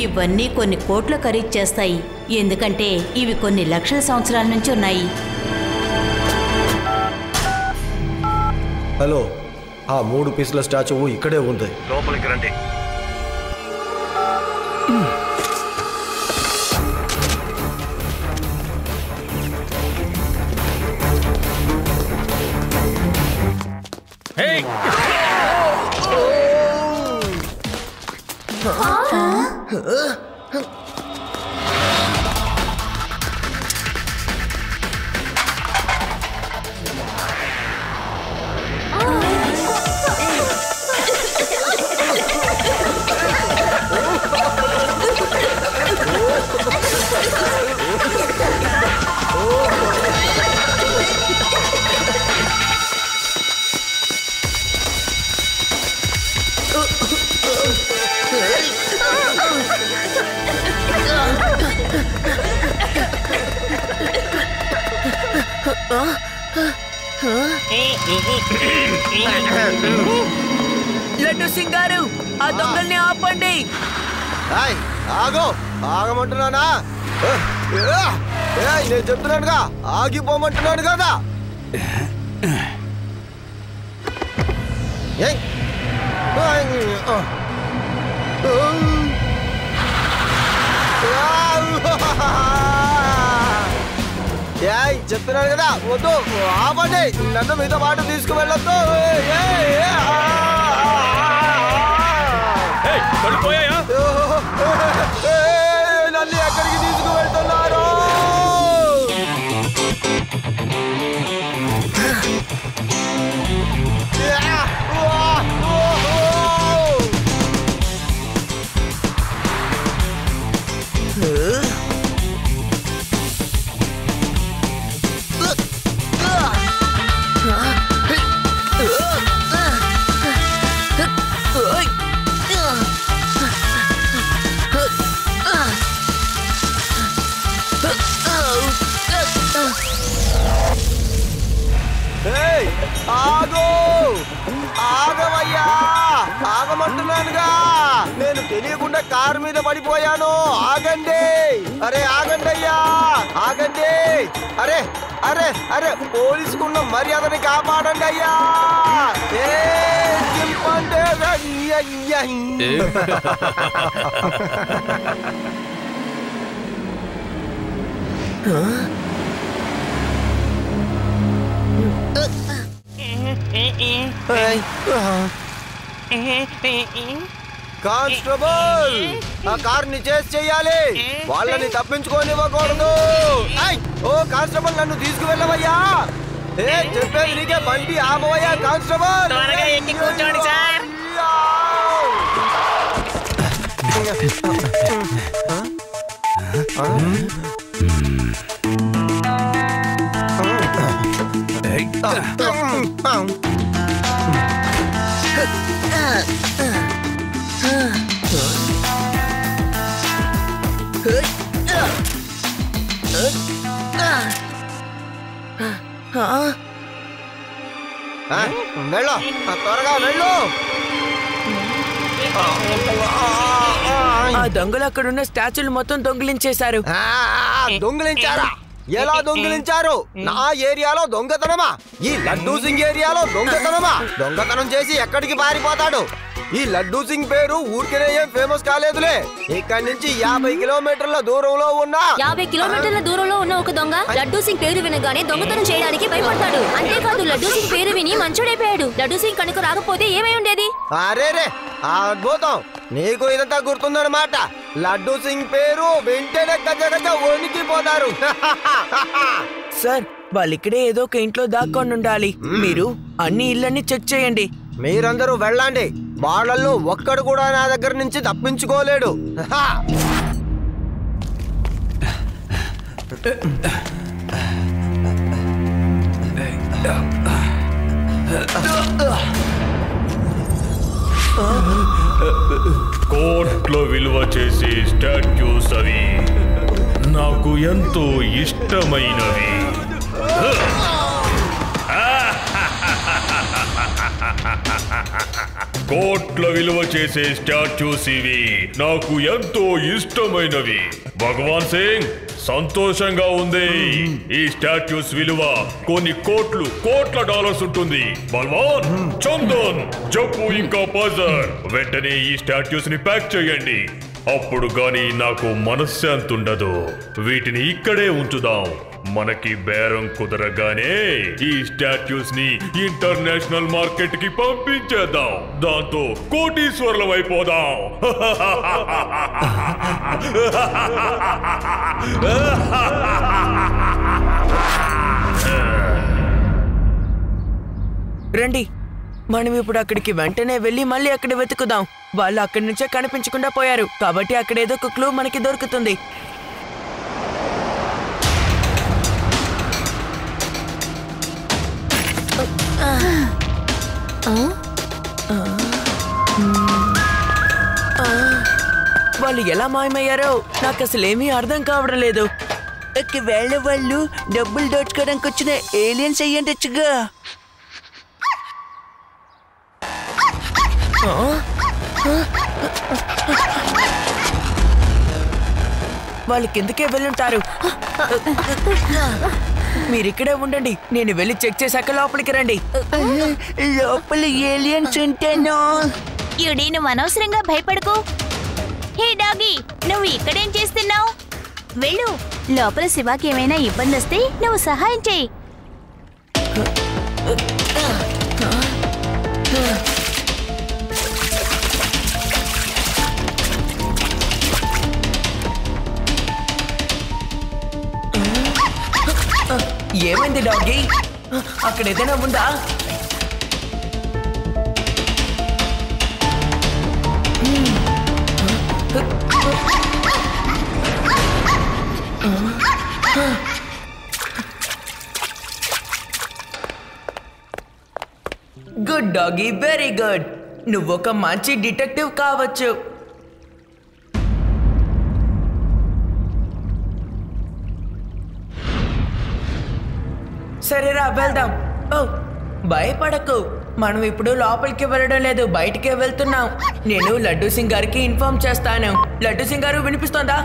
ఇవన్నీ కొన్ని కోట్ల ఖరీదు చేస్తాయి, ఎందుకంటే ఇవి కొన్ని లక్షల సంవత్సరాల నుంచి ఉన్నాయి. హలో, ఆ 3 పీసుల స్టాచ్యూ ఇక్కడే ఉంది, లోపలికి రండి. లడ్డు సింగ్ గారు, ఆ దొంగల్ని ఆపండి. ఆగో, ఆగమంటున్నానా? నేను చెప్తున్నానుగా, ఆగిపోమంటున్నాను కదా. చెప్తున్నాను కదా, వద్దు, ఆపండి, నన్ను మీతో పాటు తీసుకువెళ్ళొద్దు. నన్ను ఎక్కడికి తీసుకువెళ్తున్నారు? ఆగో, ఆగవయ్యా, ఆగమంటున్నానుగా. నేను తెలియకుండా కారు మీద పడిపోయాను. ఆగండి, అరే ఆగండి అయ్యా, ఆగండి. అరే అరే అరే, పోలీసుకున్న మర్యాదని కాపాడండి అయ్యా. కానిస్టేబుల్, ఆ కార్ని చేసి చెయ్యాలి, వాళ్ళని తప్పించుకోనివ్వకూడదు. ఓ కానిస్టేబుల్, నన్ను తీసుకువెళ్ళవయ్యా. చెప్పేది నీకే, బండి ఆపవయ్యా కానిస్టేబుల్. త్వరగా ఎక్కి కూర్చోండి సార్. వెళ్ళు, త్వరగా వెళ్ళు. ఆ దొంగలు అక్కడున్న స్టాచ్యూలు మొత్తం దొంగిలించేశారు. దొంగిలించారా? ఎలా దొంగిలించారు? నా ఏరియాలో దొంగతనమా? ఈ లడ్డూ సింగ్ ఏరియాలో దొంగతనమా? దొంగతనం చేసి ఎక్కడికి పారిపోతాడు? ఈ లడ్డూ సింగ్ పేరు ఊరికే ఏం ఫేమస్ కాలేదులే. ఇక్కడి నుంచి 50 కిలోమీటర్ల దూరంలో ఉన్న 50 కిలోమీటర్ల దూరంలో ఉన్న ఒక దొంగ లడ్డూ సింగ్ పేరు వినగానే దొంగతనం చేయడానికి భయపడతాడు. అంతేకాదు, లడ్డూ సింగ్ పేరు విని మంచోడైపోయాడు. లడ్డూ సింగ్ కనుక రాకపోతే ఏమై ఉండేది? అరేరే, అద్భుతం, నీకు ఇదంతా గుర్తుందన్నమాట. లడ్డూ సింగ్ పేరు వెంటనే గజ గజ వణికిపోతారు. సార్, వాళ్ళిక్కడే ఏదో ఒక ఇంట్లో దాక్కొని ఉండాలి. మీరు అన్ని ఇళ్ళని చెక్ చేయండి. మీరందరూ వెళ్ళండి, వాళ్ళల్లో ఒక్కడు కూడా నా దగ్గర నుంచి తప్పించుకోలేడు. కోర్టులో విలువ చేసే స్టాట్యూస్ అవి నాకు ఎంతో ఇష్టమైనవి. కోట్ల విలువ చేసే స్టాచ్యూస్ ఇవి. నాకు ఎంతో ఇష్టమైనవి. భగవాన్ సింగ్, సంతోషంగా ఉంది. ఈ స్టాచ్యూస్ విలువ కొన్ని కోట్ల డాలర్స్ ఉంటుంది. బల్వాన్, చందన్, జప్పు ఇంకా పజర్, వెంటనే ఈ స్టాచ్యూస్ ని ప్యాక్ చేయండి. అప్పుడు గాని నాకు మనశ్శాంతి ఉండదు. వీటిని ఇక్కడే ఉంచుదాం. మనకి బేరం కుదరగానే ఈ స్టాట్యూస్ ని ఇంటర్నేషనల్ మార్కెట్ కి పంపించేద్దాం. దాంతో కోటీశ్వరులం అయిపోదాం. రండి, మనం ఇప్పుడు అక్కడికి వెంటనే వెళ్ళి మళ్ళీ అక్కడ వెతుకుదాం. వాళ్ళు అక్కడి నుంచే కనిపించకుండా పోయారు కాబట్టి అక్కడ ఏదో ఒక క్లూ మనకి దొరుకుతుంది. వాళ్ళు ఎలా మాయమయ్యారో నాకు అసలు ఏమీ అర్థం కావడం లేదు. ఒకవేళ వాళ్ళు డబ్బులు దోచుకోవడానికి వచ్చిన ఏలియన్స్ అయ్యండొచ్చుగా. వాళ్ళు కిందకే వెళ్ళుంటారు. మీరిక్కడే ఉండండి, నేను వెళ్ళి చెక్ చేశాక లోపలికి రండి. లోపల ఏలియన్స్ ఉంటేనో. యుడి, నువ్వు అనవసరంగా భయపడకు. హే డాగి, నువ్వు ఇక్కడేం చేస్తున్నావు? వెళ్ళు, లోపల శివాకి ఏమైనా ఇబ్బంది వస్తే నువ్వు సహాయం చేయి. ఏమైంది డాగి? అక్కడ ఏదైనా ఉందా? Good doggy, very good. నువ్వు ఒక మంచి డిటెక్టివ్ కావచ్చు. సరేరా, వెళ్దాం. ఓ, భయపడకు. మనం ఇప్పుడు లోపలికి వెళ్ళడం లేదు, బయటికే వెళ్తున్నాం. నేను లడ్డూ సింగ్ గారికి ఇన్ఫార్మ్ చేస్తాను. లడ్డూ సింగ్ గారు, వినిపిస్తోందా?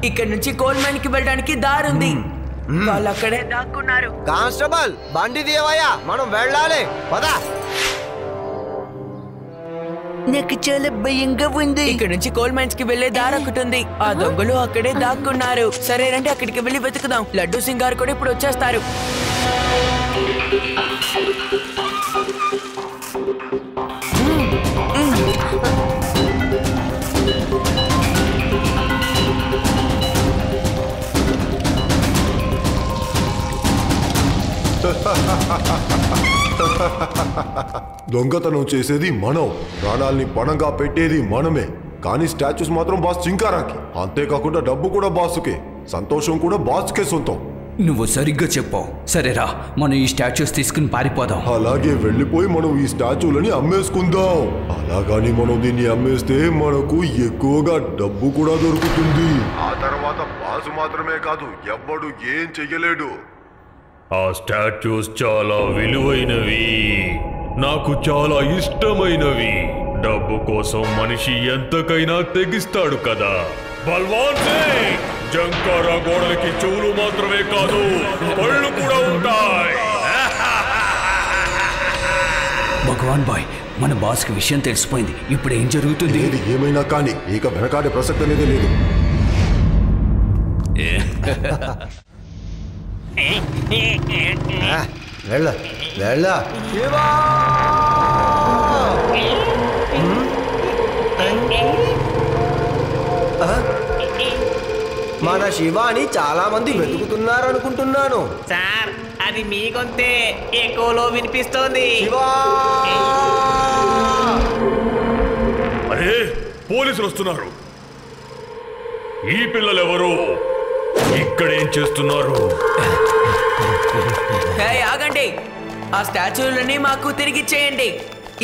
ఇక్కడ నుంచి కోల్ మైన్ కి వెళ్ళడానికి దారుంది. వాళ్ళు అక్కడే దాక్కున్నారు. కానిస్టేబుల్, బండి తీయవయ్యా, మనం వెళ్ళాలి. పదా. నాకు చాలా భయంగా ఉంది. ఇక్కడ నుంచి కోల్ మైన్స్ కి వెళ్లే దారి ఒకటి ఉంది. ఆ దొంగలు అక్కడే దాక్కున్నారు. సరే రండి, అక్కడికి వెళ్ళి వెతుకుదాం. లడ్డూ సింగ్ గారు కూడా ఇప్పుడు వచ్చేస్తారు. దొంగతనం చేసేది మనం, ప్రాణాల్ని పణంగా పెట్టేది మనమే. కానీ స్టాచ్యూస్ మాత్రం బాస్ చింకారాకి. అంతేకాకుండా డబ్బు కూడా బాసుకే, సంతోషం కూడా బాస్కే సొంతం. నువ్వు సరిగ్గా చెప్పావు. సరేరా, మనం ఈ స్టాచ్యూస్ తీసుకుని పారిపోదాం. అలాగే వెళ్ళిపోయి మనం ఈ స్టాచ్యూలని అమ్మేసుకుందాం. అలాగని మనం దీన్ని అమ్మేస్తే మనకు ఎక్కువగా డబ్బు కూడా దొరుకుతుంది. ఆ తర్వాత బాసు మాత్రమే కాదు, ఎవ్వడు ఏం చెయ్యలేడు. ఆ స్టాట్యూస్ చాలా విలువైనవి, నాకు చాలా ఇష్టమైనవి. డబ్బు కోసం మనిషి ఎంతకైనా తెగిస్తాడు కదా. బల్వాన్ సింగ్, జంకారా గోడలకి చెవులు మాత్రమే కాదు, కళ్ళు కూడా ఉంటాయి. భగవాన్ బాయ్, మన బాస్కి విషయం తెలిసిపోయింది. ఇప్పుడు ఏం జరుగుతుంది? ఏది ఏమైనా కానీ ఇక వెనకాడే ప్రసక్తి అనేది లేదు. వెళ్ళ వెళ్ళ. మన శివాని చాలా మంది వెతుకుతున్నారు అనుకుంటున్నాను. సార్, అది మీ గొంతే ఎక్కువలో వినిపిస్తోంది. అరే, పోలీసులు వస్తున్నారు. ఈ పిల్లలెవరు? ఇక్కడేం చేస్తున్నారు? ఆగండి, ఆ స్టాచ్యూలని మాకు తిరిగిచ్చేయండి.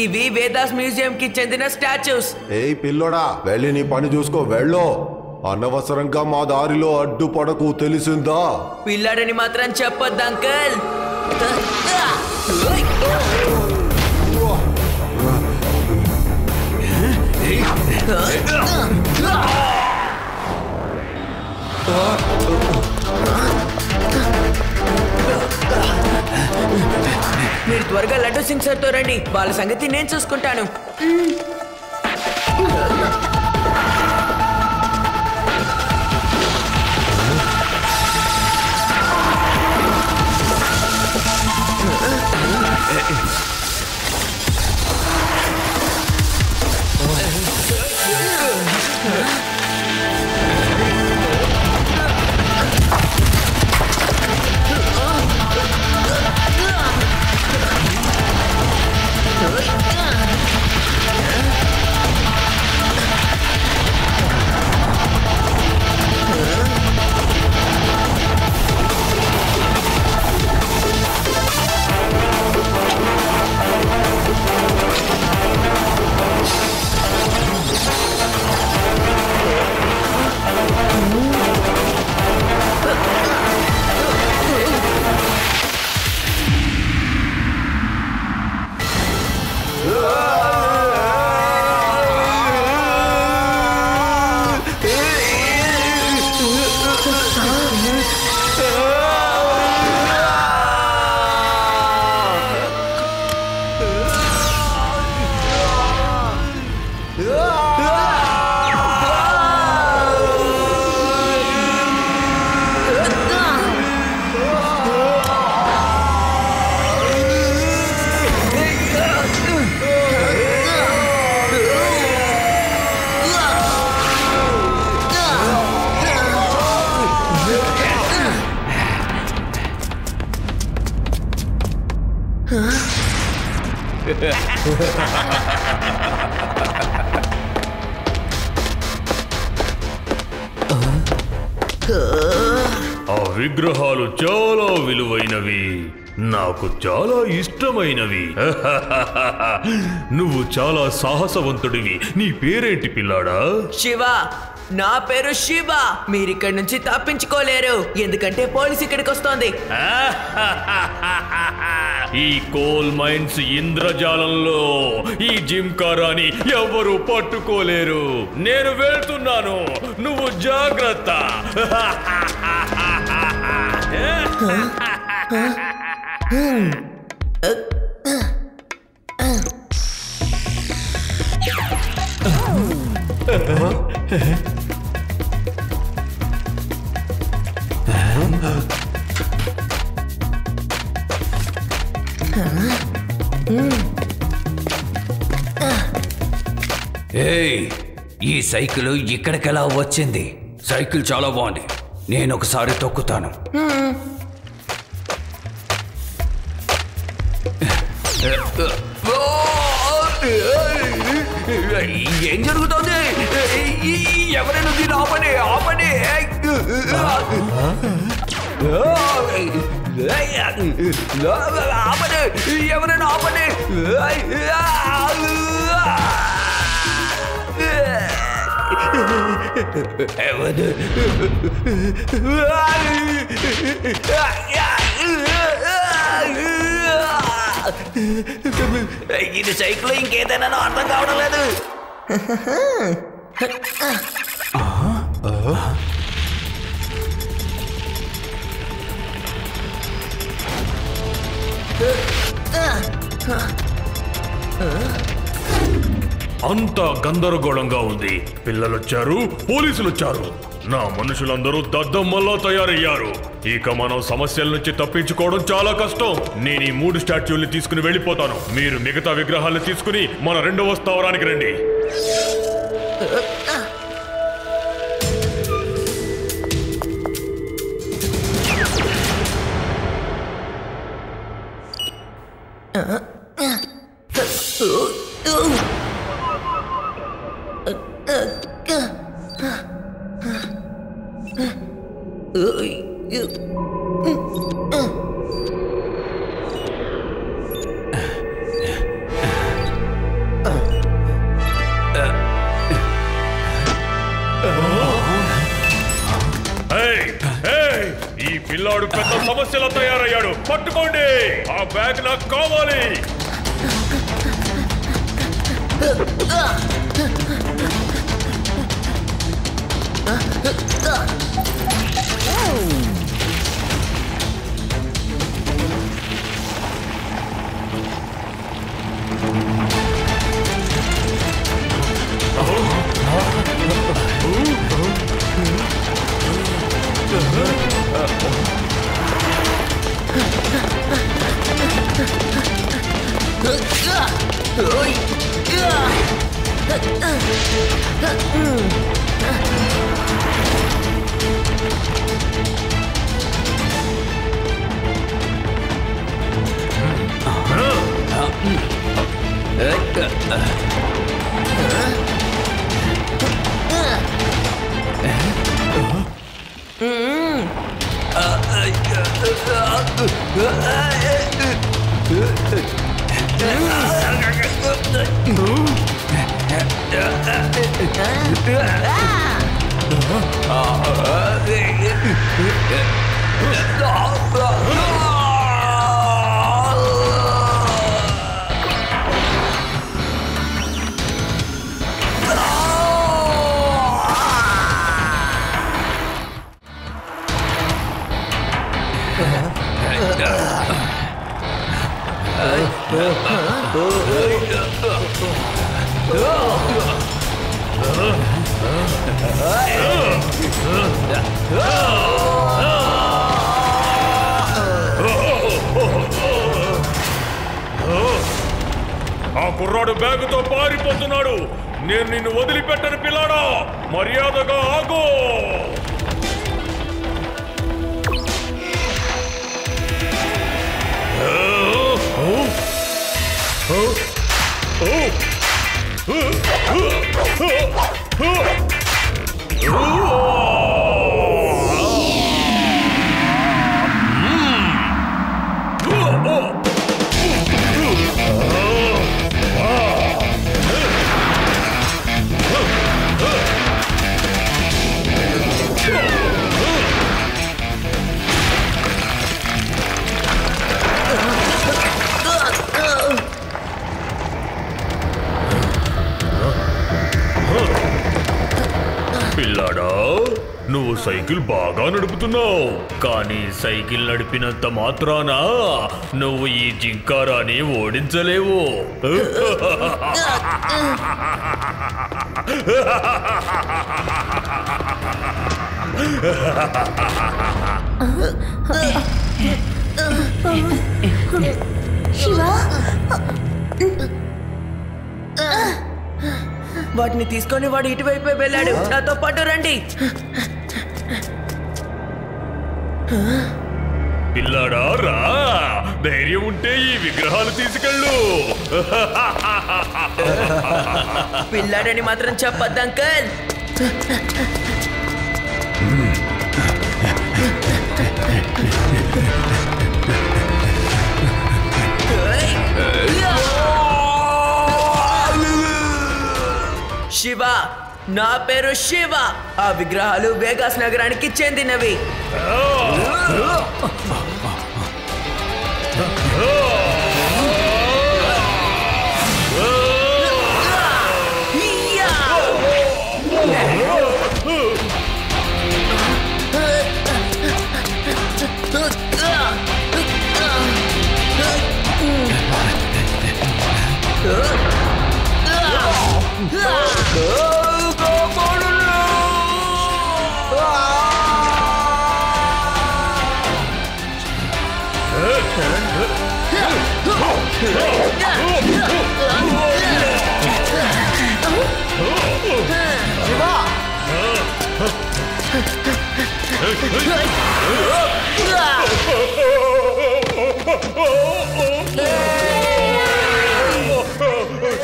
ఇవి వేదాస్ మ్యూజియం కి చెందిన స్టాచ్యూస్. ఏయ్ పిల్లోడా, వెళ్ళి నీ పని చూసుకో. వెళ్ళు, అనవసరంగా మా దారిలో అడ్డుపడకు, తెలిసిందా? పిల్లాడని మాత్రం చెప్పొద్దు అంకల్. మీరు త్వరగా లడ్డూ సింగ్ సార్తో రండి, వాళ్ళ సంగతి నేను చూసుకుంటాను. ఆ విగ్రహాలు చాలా విలువైనవి, నాకు చాలా ఇష్టమైనవి. నువ్వు చాలా సాహసవంతుడివి. నీ పేరేంటి పిల్లాడా? శివ. నా పేరు శివ. మీరిక్కడి నుంచి తప్పించుకోలేరు, ఎందుకంటే పోలీస్ ఇక్కడికి వస్తోంది. ఈ కోల్ మైన్స్ ఇంద్రజాలంలో ఈ జిమ్కారాని ఎవరు పట్టుకోలేరు. నేను వెళ్తున్నాను, నువ్వు జాగ్రత్త. ఏయ్, ఈ సైకిల్ ఇక్కడికెలా వచ్చింది? సైకిల్ చాలా బాగుంది, నేను ఒకసారి తొక్కుతాను. ఏం జరుగుతుంది? ఎవరైనా దీన్ని ఆపండి, ఆపండి. ఆపండి, ఎవరైనా ఆపండి. ఇది సైకిల్ ఇంకేదైనా అర్థం కావడం లేదు. అంతా గందరగోళంగా ఉంది. పిల్లలొచ్చారు, పోలీసులొచ్చారు. నా మనుషులందరూ దద్దమ్మల్లా తయారయ్యారు. ఇక మనం సమస్యల నుంచి తప్పించుకోవడం చాలా కష్టం. నేను ఈ 3 స్టాచ్యూల్ని తీసుకుని వెళ్ళిపోతాను. మీరు మిగతా విగ్రహాలను తీసుకుని మన 2వ స్థావరానికి రండి. ఈ పిల్లాడు పెద్ద సమస్యలో తయారయ్యాడు. పట్టుకోండి, ఆ బ్యాగ్ నాకు కావాలి. ఆ కుర్రాడు బ్యాగుతో పారిపోతున్నాడు. నేను నిన్ను వదిలిపెట్టను పిల్లాడా, మర్యాదగా ఆగు. పిల్లాడా, నువ్వు సైకిల్ బాగా నడుపుతున్నావు, కానీ సైకిల్ నడిపినంత మాత్రాన నువ్వు ఈ జింకారాన్ని ఓడించలేవు. వాటిని తీసుకొని వాడు ఇటువైపే వెళ్ళాడు. నాతో పాటు రండి. పిల్లాడా రా, ధైర్యం ఉంటే ఈ విగ్రహాలు తీసుకెళ్ళు. పిల్లాడని మాత్రం చెప్పొద్దు అంకల్. శివ, నా పేరు శివ. ఆ విగ్రహాలు వేగాస్ నగరానికి చెందినవి.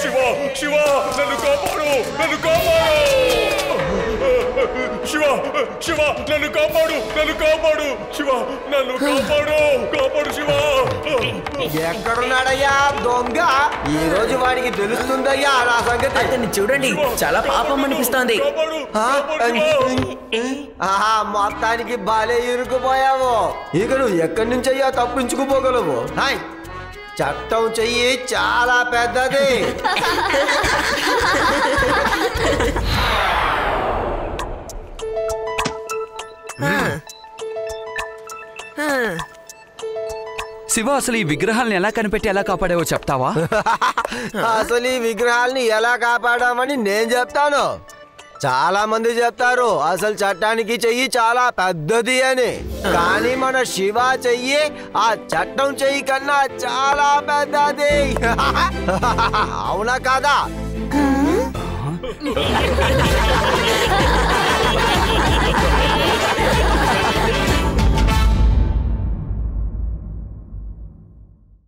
శివ, శివ, నన్ను కాపాడు, నన్ను కాపాడు. శివ, శివ, నన్ను కాపాడు, నన్ను కాపాడు. శివ, నన్ను కాపాడు, కాపాడు శివ. ఎక్కడున్నాడయ్యా దొంగ? ఈ రోజు వాడికి తెలుస్తుందయ్యా నా సంగతి. అతన్ని చూడండి, చాలా పాపం అనిపిస్తోంది. ఆహా, మొత్తానికి బాలే ఇరుకుపోయావు. ఇక నువ్వు ఎక్కడి నుంచి అయ్యా తప్పించుకుపోగలవు? హాయ్, చట్టం చెయ్యి చాలా పెద్దది. శివ, అసలు ఈ విగ్రహాలను ఎలా కనిపెట్టి ఎలా కాపాడావో చెప్తావా? అసలు ఈ విగ్రహాల్ని ఎలా కాపాడామని నేను చెప్తాను. చాలా మంది చెప్తారు అసలు చట్టానికి చెయ్యి చాలా పెద్దది అని, కానీ మన శివ చెయ్యి ఆ చట్టం చెయ్యి కన్నా చాలా పెద్దది. అవునా కాదా?